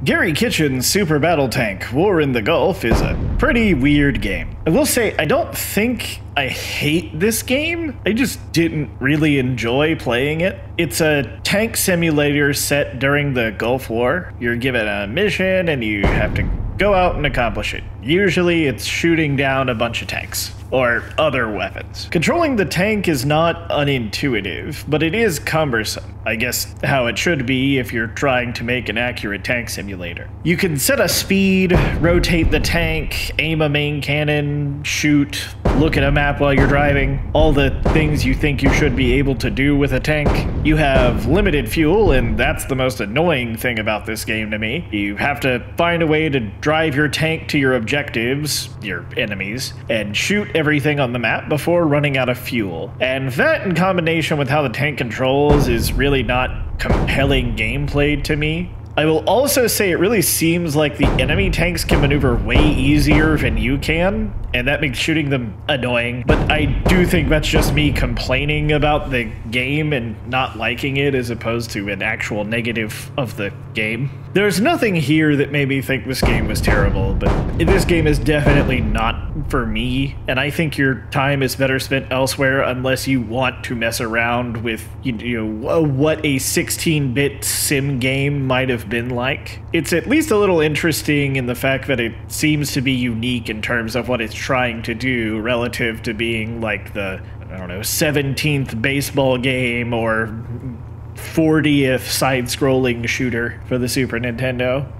Gary Kitchen's Super Battle Tank War in the Gulf is a pretty weird game. I will say, I don't think I hate this game. I just didn't really enjoy playing it. It's a tank simulator set during the Gulf War. You're given a mission and you have to go out and accomplish it. Usually it's shooting down a bunch of tanks or other weapons. Controlling the tank is not unintuitive, but it is cumbersome. I guess how it should be if you're trying to make an accurate tank simulator. You can set a speed, rotate the tank, aim a main cannon, shoot, look at a map while you're driving, all the things you think you should be able to do with a tank. You have limited fuel, and that's the most annoying thing about this game to me. You have to find a way to drive your tank to your objectives, your enemies, and shoot everything on the map before running out of fuel. And that, in combination with how the tank controls, is really not compelling gameplay to me. I will also say it really seems like the enemy tanks can maneuver way easier than you can, and that makes shooting them annoying. But I do think that's just me complaining about the game and not liking it as opposed to an actual negative of the game. There's nothing here that made me think this game was terrible, but this game is definitely not for me, and I think your time is better spent elsewhere unless you want to mess around with, you know, what a 16-bit sim game might have been like. It's at least a little interesting in the fact that it seems to be unique in terms of what it's trying to do relative to being like the, I don't know, 17th baseball game or 40th side-scrolling shooter for the Super Nintendo.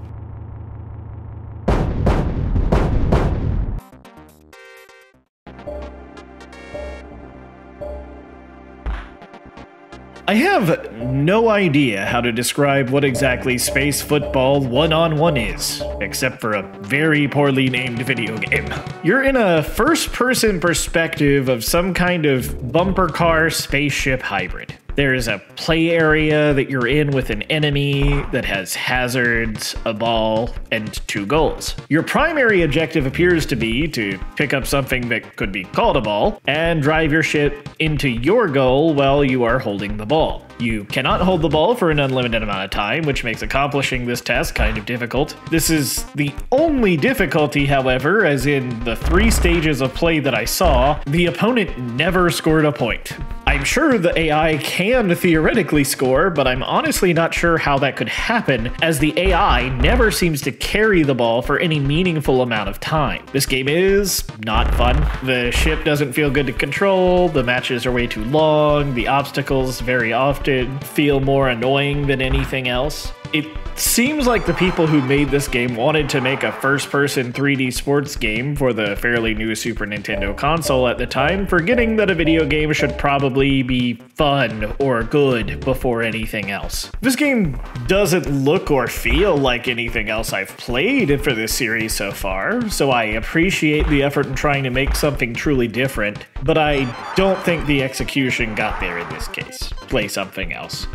I have no idea how to describe what exactly Space Football 1-on-1 is, except for a very poorly named video game. You're in a first-person perspective of some kind of bumper car spaceship hybrid. There's a play area that you're in with an enemy that has hazards, a ball, and 2 goals. Your primary objective appears to be to pick up something that could be called a ball and drive your ship into your goal while you are holding the ball. You cannot hold the ball for an unlimited amount of time, which makes accomplishing this task kind of difficult. This is the only difficulty, however, as in the 3 stages of play that I saw, the opponent never scored a point. I'm sure the AI can theoretically score, but I'm honestly not sure how that could happen, as the AI never seems to carry the ball for any meaningful amount of time. This game is not fun. The ship doesn't feel good to control, the matches are way too long, the obstacles very often feel more annoying than anything else. It seems like the people who made this game wanted to make a first-person 3D sports game for the fairly new Super Nintendo console at the time, forgetting that a video game should probably be fun or good before anything else. This game doesn't look or feel like anything else I've played for this series so far, so I appreciate the effort in trying to make something truly different, but I don't think the execution got there in this case. Play something else.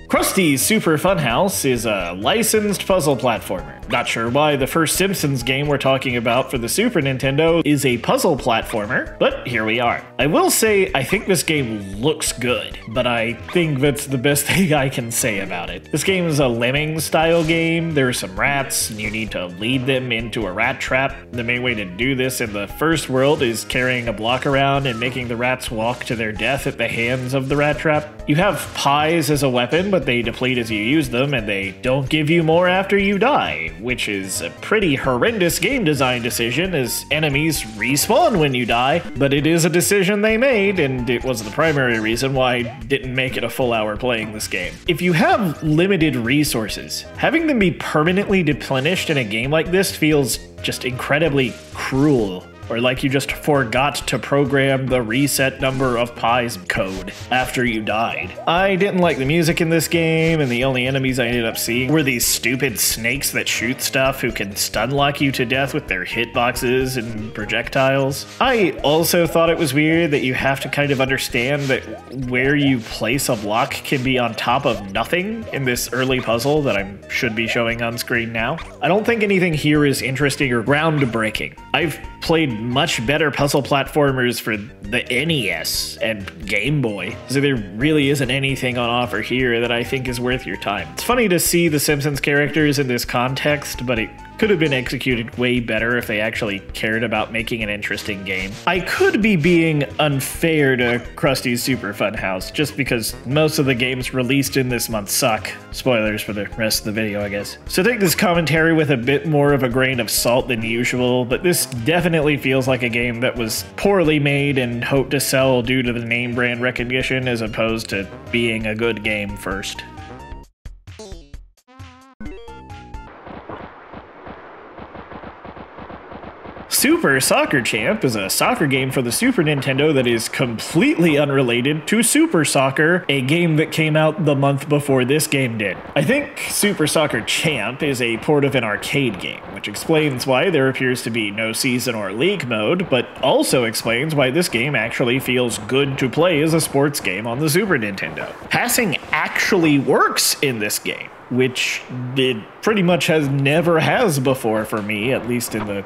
Krustys Super Funhouse is a licensed puzzle platformer. Not sure why the first Simpsons game we're talking about for the Super Nintendo is a puzzle platformer, but here we are. I will say I think this game looks good, but I think that's the best thing I can say about it. This game is a Lemmings style game. There are some rats, and you need to lead them into a rat trap. The main way to do this in the first world is carrying a block around and making the rats walk to their death at the hands of the rat trap. You have pies as a weapon, but they deplete as you use them, and they don't give you more after you die, which is a pretty horrendous game design decision, as enemies respawn when you die, but it is a decision they made, and it was the primary reason why I didn't make it a full hour playing this game. If you have limited resources, having them be permanently replenished in a game like this feels just incredibly cruel. Or like you just forgot to program the reset number of pies code after you died. I didn't like the music in this game, and the only enemies I ended up seeing were these stupid snakes that shoot stuff who can stun lock you to death with their hitboxes and projectiles. I also thought it was weird that you have to kind of understand that where you place a block can be on top of nothing in this early puzzle that I should be showing on screen now. I don't think anything here is interesting or groundbreaking. I've played much better puzzle platformers for the NES and Game Boy, so there really isn't anything on offer here that I think is worth your time. It's funny to see the Simpsons characters in this context, but it could have been executed way better if they actually cared about making an interesting game. I could be being unfair to Krusty's Super Fun House, just because most of the games released in this month suck. Spoilers for the rest of the video, I guess. So take this commentary with a bit more of a grain of salt than usual, but this definitely feels like a game that was poorly made and hoped to sell due to the name brand recognition as opposed to being a good game first. Super Soccer Champ is a soccer game for the Super Nintendo that is completely unrelated to Super Soccer, a game that came out the month before this game did. I think Super Soccer Champ is a port of an arcade game, which explains why there appears to be no season or league mode, but also explains why this game actually feels good to play as a sports game on the Super Nintendo. Passing actually works in this game, which it pretty much never has before for me, at least in the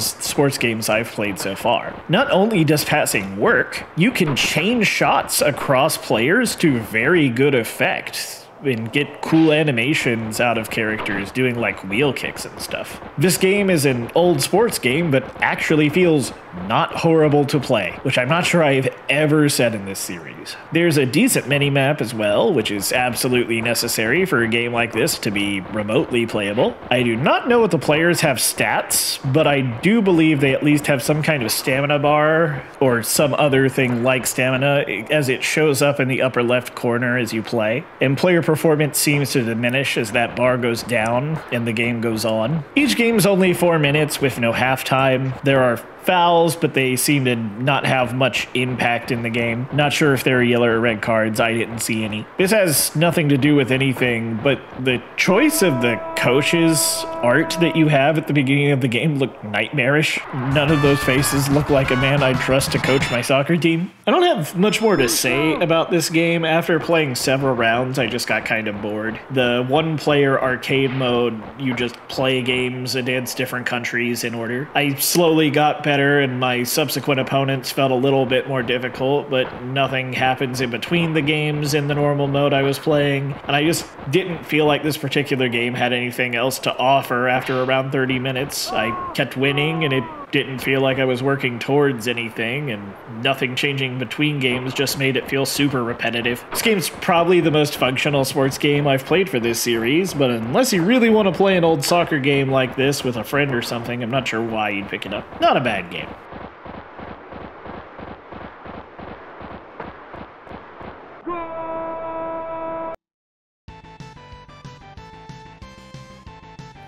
sports games I've played so far. Not only does passing work, you can change shots across players to very good effect and get cool animations out of characters doing like wheel kicks and stuff. This game is an old sports game, but actually feels not horrible to play, which I'm not sure I've ever said in this series. There's a decent minimap as well, which is absolutely necessary for a game like this to be remotely playable. I do not know if the players have stats, but I do believe they at least have some kind of stamina bar or some other thing like stamina, as it shows up in the upper left corner as you play. And player performance seems to diminish as that bar goes down and the game goes on. Each game's only 4 minutes with no halftime. There are fouls, but they seem to not have much impact in the game. Not sure if there are yellow or red cards. I didn't see any. This has nothing to do with anything, but the choice of the coach's art that you have at the beginning of the game look nightmarish. None of those faces look like a man I'd trust to coach my soccer team. I don't have much more to say about this game. After playing several rounds, I just got kind of bored. The one-player arcade mode, you just play games against different countries in order. I slowly got better, and my subsequent opponents felt a little bit more difficult, but nothing happens in between the games in the normal mode I was playing, and I just didn't feel like this particular game had anything else to offer after around 30 minutes. I kept winning, and it didn't feel like I was working towards anything, and nothing changing between games just made it feel super repetitive. This game's probably the most functional sports game I've played for this series, but unless you really want to play an old soccer game like this with a friend or something, I'm not sure why you'd pick it up. Not a bad game.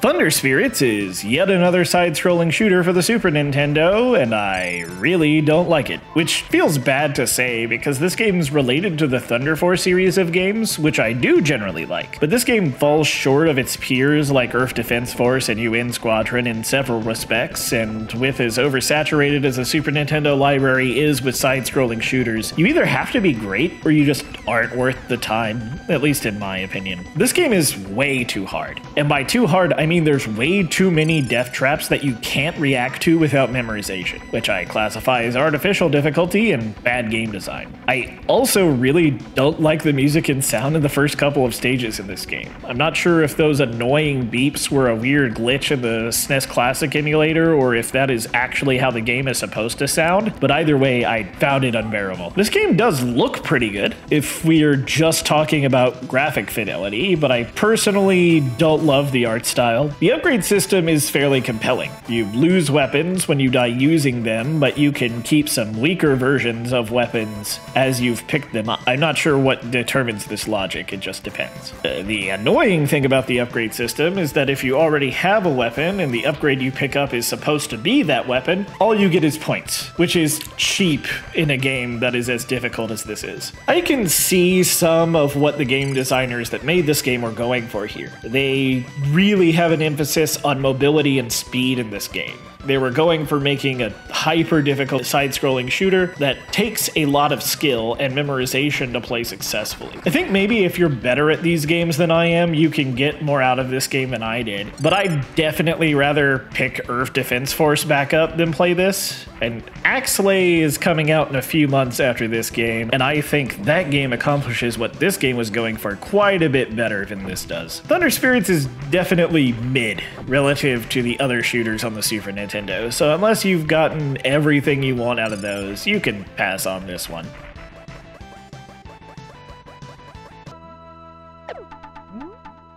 Thunder Spirits is yet another side-scrolling shooter for the Super Nintendo, and I really don't like it. Which feels bad to say, because this game is related to the Thunder Force series of games, which I do generally like. But this game falls short of its peers like Earth Defense Force and UN Squadron in several respects, and with as oversaturated as the Super Nintendo library is with side-scrolling shooters, you either have to be great or you just aren't worth the time, at least in my opinion. This game is way too hard. And by too hard, I mean there's way too many death traps that you can't react to without memorization, which I classify as artificial difficulty and bad game design. I also really don't like the music and sound in the first couple of stages in this game. I'm not sure if those annoying beeps were a weird glitch in the SNES Classic emulator or if that is actually how the game is supposed to sound, but either way, I found it unbearable. This game does look pretty good if we are just talking about graphic fidelity, but I personally don't love the art style. The upgrade system is fairly compelling. You lose weapons when you die using them, but you can keep some weaker versions of weapons as you've picked them up. I'm not sure what determines this logic, it just depends. The annoying thing about the upgrade system is that if you already have a weapon and the upgrade you pick up is supposed to be that weapon, all you get is points, which is cheap in a game that is as difficult as this is. I can see some of what the game designers that made this game were going for here. They really have an emphasis on mobility and speed in this game. They were going for making a hyper difficult side-scrolling shooter that takes a lot of skill and memorization to play successfully. I think maybe if you're better at these games than I am, you can get more out of this game than I did. But I'd definitely rather pick Earth Defense Force back up than play this. And Axelay is coming out in a few months after this game, and I think that game accomplishes what this game was going for quite a bit better than this does. Thunder Spirits is definitely mid relative to the other shooters on the Super Nintendo, so unless you've gotten everything you want out of those, you can pass on this one.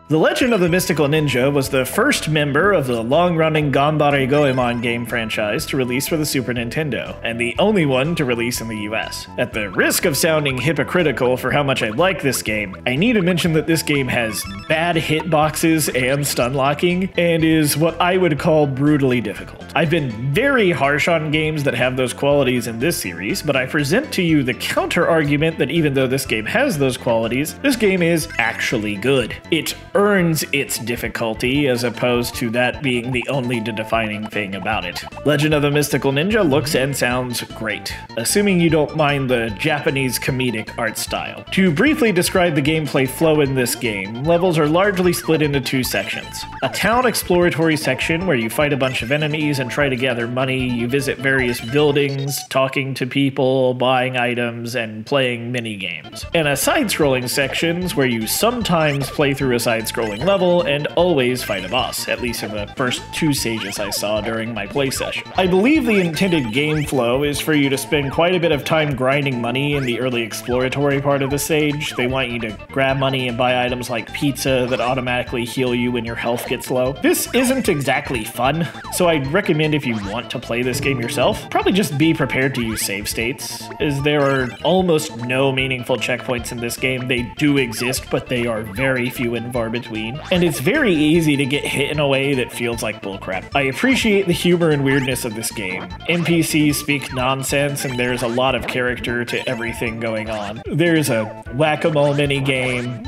The Legend of the Mystical Ninja was the first member of the long-running Ganbare Goemon game franchise to release for the Super Nintendo, and the only one to release in the US. At the risk of sounding hypocritical for how much I like this game, I need to mention that this game has bad hitboxes and stun locking, and is what I would call brutally difficult. I've been very harsh on games that have those qualities in this series, but I present to you the counter-argument that even though this game has those qualities, this game is actually good. It earns its difficulty as opposed to that being the only defining thing about it. Legend of the Mystical Ninja looks and sounds great, assuming you don't mind the Japanese comedic art style. To briefly describe the gameplay flow in this game, levels are largely split into two sections. A town exploratory section where you fight a bunch of enemies and try to gather money, you visit various buildings, talking to people, buying items, and playing mini-games. And a side-scrolling sections where you sometimes play through a side-scrolling level and always fight a boss, at least in the first two stages I saw during my play session. I believe the intended game flow is for you to spend quite a bit of time grinding money in the early exploratory part of the stage. They want you to grab money and buy items like pizza that automatically heal you when your health gets low. This isn't exactly fun, so I'd recommend if you want to play this game yourself, probably just be prepared to use save states, as there are almost no meaningful checkpoints in this game. They do exist, but they are very few and far between, and it's very easy to get hit in a way that feels like bullcrap. I appreciate the humor and weirdness of this game. NPCs speak nonsense, and there's a lot of character to everything going on. There's a whack-a-mole minigame,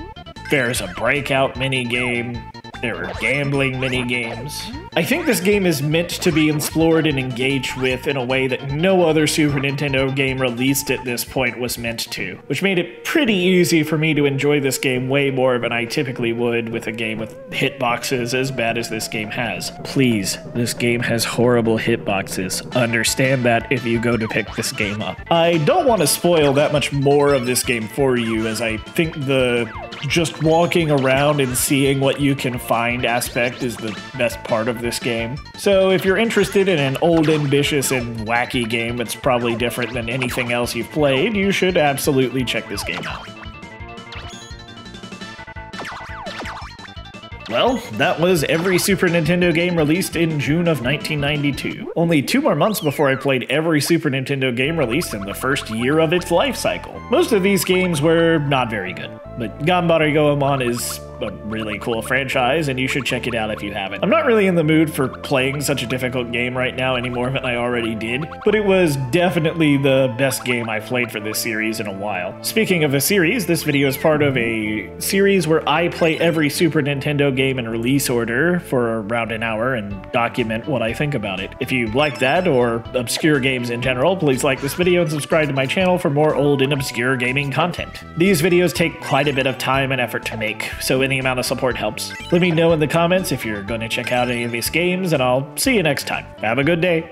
there's a breakout minigame, there are gambling mini-games. I think this game is meant to be explored and engaged with in a way that no other Super Nintendo game released at this point was meant to, which made it pretty easy for me to enjoy this game way more than I typically would with a game with hitboxes as bad as this game has. Please, this game has horrible hitboxes. Understand that if you go to pick this game up. I don't want to spoil that much more of this game for you, as I think the just walking around and seeing what you can find aspect is the best part of this game. So if you're interested in an old, ambitious, and wacky game that's probably different than anything else you've played, you should absolutely check this game out. Well, that was every Super Nintendo game released in June of 1992. Only 2 more months before I played every Super Nintendo game released in the first year of its life cycle. Most of these games were not very good, but Ganbare Goemon is a really cool franchise, and you should check it out if you haven't. I'm not really in the mood for playing such a difficult game right now any more than I already did, but it was definitely the best game I've played for this series in a while. Speaking of a series, this video is part of a series where I play every Super Nintendo game in release order for around an hour and document what I think about it. If you like that, or obscure games in general, please like this video and subscribe to my channel for more old and obscure gaming content. These videos take quite a bit of time and effort to make, so any amount of support helps. Let me know in the comments if you're going to check out any of these games, and I'll see you next time. Have a good day.